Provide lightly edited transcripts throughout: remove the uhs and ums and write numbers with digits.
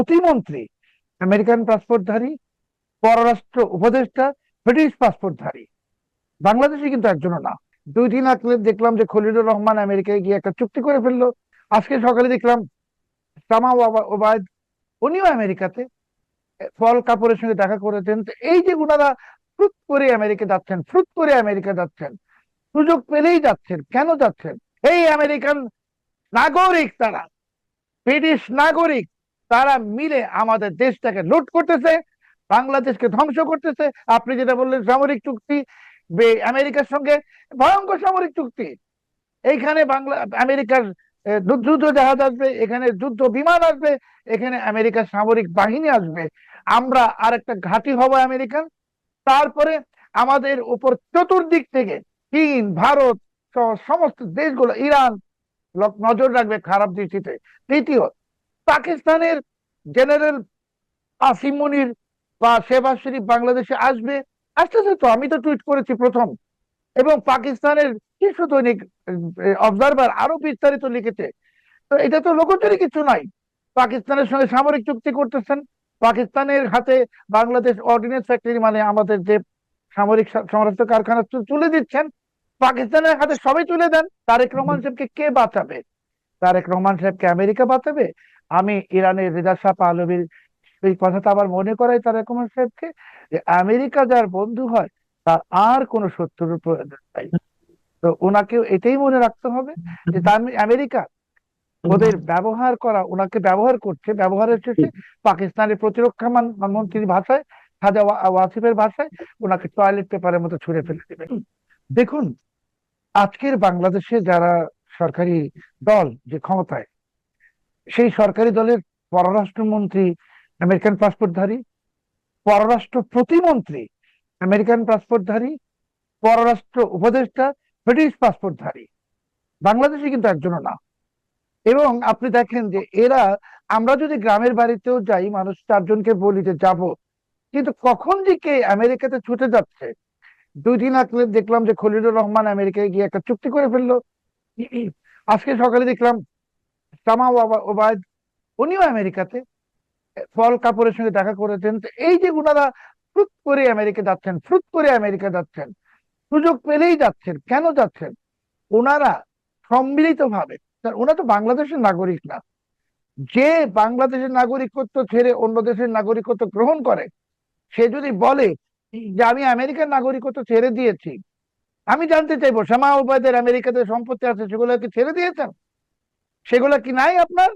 প্রতিমন্ত্রী আমেরিকান পাসপোর্টধারী, পররাষ্ট্র উপদেষ্টা ব্রিটিশ পাসপোর্টধারী। বাংলাদেশে কিন্তু একজনও না। 2 দিন আগে দেখলাম যে খলিলুর রহমান আমেরিকায় গিয়ে একটা চুক্তি করে ফেললো। আজকে সকালে দেখলাম সামা ওবায়দ, উনিও আমেরিকাতে পল কাপুরের সঙ্গে দেখা করেছেন। তো এই যে উনারা ফ্রুত করে আমেরিকা যাচ্ছেন, ফ্রুত করে আমেরিকা যাচ্ছেন, সুযোগ পেলেই যাচ্ছেন, কেন যাচ্ছেন? এই আমেরিকান নাগরিক তারা, ব্রিটিশ নাগরিক, তারা মিলে আমাদের দেশটাকে লুট করতেছে, বাংলাদেশকে ধ্বংস করতেছে। আপনি যেটা বললেন সামরিক চুক্তি আমেরিকার সঙ্গে, ভয়ঙ্কর সামরিক চুক্তি। এইখানে আমেরিকার যুদ্ধ জাহাজ আসবে, এখানে যুদ্ধ বিমান আসবে, এখানে আমেরিকার সামরিক বাহিনী আসবে। আমরা আর একটা ঘাঁটি হব আমেরিকান। তারপরে আমাদের উপর চতুর্দিক থেকে চীন, ভারত সহ সমস্ত দেশগুলো, ইরান নজর রাখবে খারাপ দৃষ্টিতে। তৃতীয়, পাকিস্তানের জেনারেল আসিম মুনির বা শেহবাজ শরীফ বাংলাদেশে আসবে। আসতেছে তো, আমি তো টুইট করেছি প্রথম। এবং পাকিস্তানের শীর্ষ দৈনিক অবজারভার আরো বিস্তারিত লিখেছে। তো এটা তো লোকচুরি কিছু নাই। পাকিস্তানের সঙ্গে সামরিক চুক্তি করতেছেন, পাকিস্তানের হাতে বাংলাদেশ অর্ডিন্যান্স ফ্যাক্টরি, মানে আমাদের যে সামরিক সমরাস্ত্র কারখানা তুলে দিচ্ছেন। পাকিস্তানের হাতে সবাই তুলে দেন, তারেক রহমান সাহেবকে কে বাঁচাবে? তারেক রহমান সাহেবকে আমেরিকা বাঁচাবে? আমি ইরানের রেজা শাহ পাহলভির এই কথাটা আবার মনে করাই তারেক রহমান সাহেবকে, যে আমেরিকা যার বন্ধু হয় তার আর কোনো শত্রুর প্রয়োজন নাই। তো ওনাকেও এটাই মনে রাখতে হবে যে আমেরিকা ওদের ব্যবহার করা, ওনাকে ব্যবহার করছে, ব্যবহারের শেষে পাকিস্তানের প্রতিরক্ষা মন্ত্রীর ভাষায়, খাজা ওয়াসিফের ভাষায়, ওনাকে টয়লেট পেপারের মতো ছুঁড়ে ফেলে দেবে। দেখুন, আজকের বাংলাদেশে যারা সরকারি দল যে ক্ষমতায়, সেই সরকারি দলের পররাষ্ট্রমন্ত্রী আমেরিকান পাসপোর্টধারী, পররাষ্ট্র প্রতিমন্ত্রী আমেরিকান পাসপোর্টধারী, পররাষ্ট্র উপদেষ্টা ব্রিটিশ পাসপোর্টধারী। বাংলাদেশে কিন্তু একজনও না। এবং আপনি দেখেন যে এরা, আমরা যদি গ্রামের বাড়িতেও যাই, মানুষ 4 জনকে বলি যে যাব, কিন্তু কখন যে কে আমেরিকাতে ছুটে যাচ্ছে। 2 দিন আগে দেখলাম যে খলিলুর রহমান আমেরিকায় গিয়ে একটা চুক্তি করে ফেললো। আজকে সকালে দেখলাম সামা ওবায়দ, উনিও আমেরিকাতে পল কাপুরের সঙ্গে দেখা করেছেন। তো এই যে উনারা ফ্রুত করে আমেরিকা যাচ্ছেন, ফ্রুত করে আমেরিকা যাচ্ছেন, সুযোগ পেলেই যাচ্ছেন, কেন যাচ্ছেন? ওনারা সম্মিলিত ভাবে, ওনারা তো বাংলাদেশের নাগরিক না। যে বাংলাদেশের নাগরিকত্ব ছেড়ে অন্য দেশের নাগরিকত্ব গ্রহণ করে, সে যদি বলে যে আমি আমেরিকার নাগরিকত্ব ছেড়ে দিয়েছি, আমি জানতে চাইবো শামা ওবায়দের আমেরিকাতে সম্পত্তি আছে, সেগুলো কি ছেড়ে দিয়েছেন? সেগুলো কি নাই আপনার?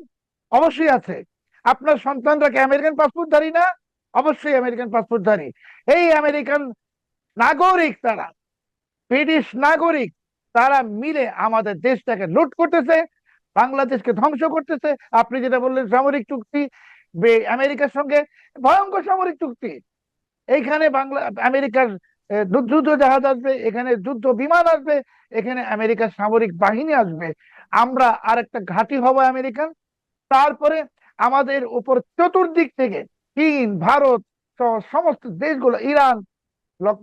অবশ্যই আছে। আপনার সন্তানরা কি আমেরিকান পাসপোর্টধারী না? অবশ্যই আমেরিকান পাসপোর্টধারী। এই আমেরিকান নাগরিক তারা, ব্রিটিশ নাগরিক, তারা মিলে আমাদের দেশটাকে লুট করতেছে, বাংলাদেশকে ধ্বংস করতেছে। আপনি যেটা বললেন সামরিক চুক্তি আমেরিকার সঙ্গে, ভয়ঙ্কর সামরিক চুক্তি। এইখানে আমেরিকার যুদ্ধ জাহাজ আসবে, এখানে যুদ্ধ বিমান আসবে, এখানে আমেরিকার সামরিক বাহিনী আসবে। আমরা আর একটা ঘাঁটি হব আমেরিকান। তারপরে আমাদের উপর চতুর্দিক থেকে চীন, ভারত সহ সমস্ত দেশগুলো, ইরান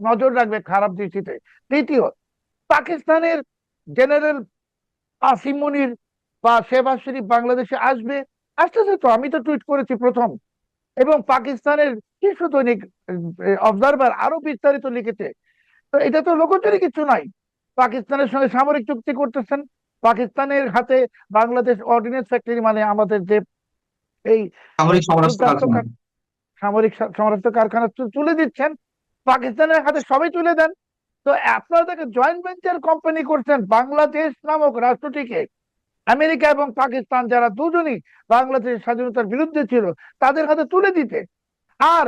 নজর রাখবে খারাপ দৃষ্টিতে। তৃতীয়, পাকিস্তানের জেনারেল আসিম মুনির বা শেহবাজ শরীফ বাংলাদেশে আসবে। আসতেছে তো, আমি তো টুইট করেছি প্রথম। এবং পাকিস্তানের শীর্ষ দৈনিক অবজারভার আরো বিস্তারিত লিখেছে। তো এটা তো লোকচুরি কিছু নাই। পাকিস্তানের সঙ্গে সামরিক চুক্তি করতেছেন, পাকিস্তানের হাতে বাংলাদেশ অর্ডিন্যান্স ফ্যাক্টরি, মানে আমাদের যে এই সামরিক সমরাস্ত্র দুর্দান্ত কারখানা। সামরিক সমরাস্ত্র কারখানা তুলে দিচ্ছেন, পাকিস্তানের হাতে সবাই তুলে দেন। তো আপনারা তাকে জয়েন্ট ভেঞ্চার কোম্পানি করছেন, বাংলাদেশ নামক রাষ্ট্রটিকে আমেরিকা এবং পাকিস্তান, যারা দুজনই বাংলাদেশের স্বাধীনতার বিরুদ্ধে ছিল, তাদের হাতে তুলে দিতে। আর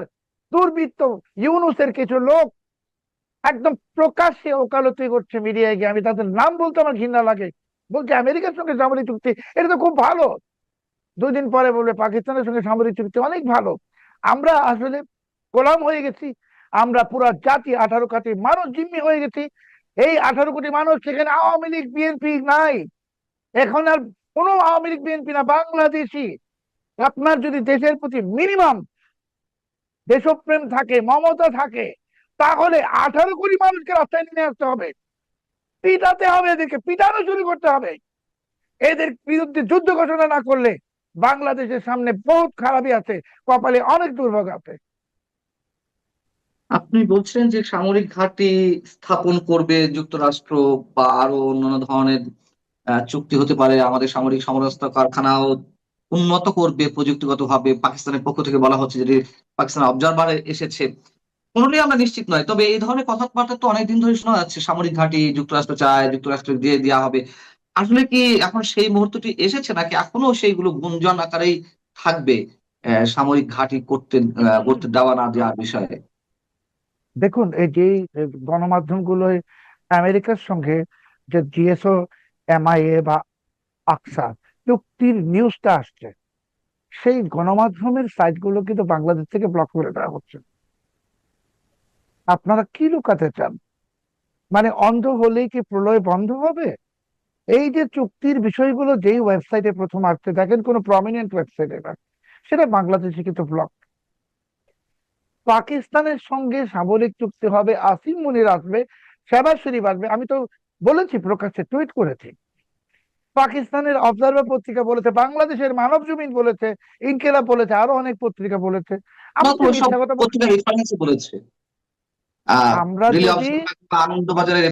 দুর্বৃত্ত ইউনুসের কিছু লোক একদম প্রকাশ্যে ওকালতি করছে মিডিয়ায় গিয়ে, আমি তাদের নাম বলতে আমার ঘৃণা লাগে, বলছে আমেরিকার সঙ্গে সামরিক চুক্তি, এটা তো খুব ভালো। 2 দিন পরে বলবে পাকিস্তানের সঙ্গে সামরিক চুক্তি অনেক ভালো। আমরা আসলে গোলাম হয়ে গেছি। আমরা পুরা জাতি, 18 কোটি মানুষ জিম্মি হয়ে গেছি। এই 18 কোটি মানুষ, সেখানে আওয়ামী লীগ বিএনপি নাই। এখন আর কোনো আওয়ামী লীগ বিএনপি না, বাংলাদেশি। আপনার যদি দেশের প্রতি মিনিমাম দেশপ্রেম থাকে, মমতা থাকে, তাহলে 18 কোটি মানুষকে রাস্তায় নিয়ে আসতে হবে, পিটাতে হবে, এদেরকে পিটানো শুরু করতে হবে। এদের বিরুদ্ধে যুদ্ধ ঘোষণা না করলে বাংলাদেশের সামনে বহুত খারাপই আছে, কপালে অনেক দুর্ভোগ আছে। আপনি বলছেন যে সামরিক ঘাঁটি স্থাপন করবে যুক্তরাষ্ট্র, বা আরো অন্যান্য ধরনের চুক্তি হতে পারে, আমাদের সামরিক সমরাস্ত্র কারখানাও উন্নত করবে প্রযুক্তিগত ভাবে পাকিস্তানের পক্ষ থেকে বলা হচ্ছে, যেটি পাকিস্তান অবজারভারে এসেছে। কোনোটাই আমরা নিশ্চিত নয়, তবে এই ধরনের কথাবার্তা তো অনেকদিন ধরে শোনা যাচ্ছে, সামরিক ঘাঁটি যুক্তরাষ্ট্র চায়, যুক্তরাষ্ট্র দিয়ে দেওয়া হবে। আসলে কি এখন সেই মুহূর্তটি এসেছে, নাকি এখনো সেইগুলো গুঞ্জন আকারেই থাকবে সামরিক ঘাঁটি করতে দেওয়া না দেওয়ার বিষয়ে? দেখুন, এই যে গণমাধ্যমগুলো আমেরিকার সঙ্গে যে জিএসও, এমআইএ বা আকসা চুক্তির নিউজটা আসছে, সেই গণমাধ্যমের সাইটগুলো কিন্তু বাংলাদেশ থেকে ব্লক করে দেওয়া হচ্ছে। আপনারা কি লুকাতে চান? মানে অন্ধ হলেই কি প্রলয় বন্ধ হবে? এই যে চুক্তির বিষয়গুলো যেই ওয়েবসাইটে প্রথম আসছে, দেখেন কোনো প্রমিনেন্ট ওয়েবসাইটে না, সেটা বাংলাদেশে কিন্তু ব্লক। পাকিস্তানের সঙ্গে সামরিক চুক্তি হবে, আসিম মুনির আসবে, শেহবাজ শরীফ আসবে। আমি তো বলেছি, প্রকাশ্যে টুইট করেছি। পাকিস্তানের অবজারভার পত্রিকা বলেছে, বাংলাদেশের মানব জমিন বলেছে, ইনকেলাব বলেছে, আরো অনেক পত্রিকা বলেছে। না, আমি তো কি ওইসব মিথ্যা কথা বলছি? পত্রিকা রেফারেন্সে বলেছে। আমরা ডেইলি যদি অবজারভার বা আনন্দবাজারের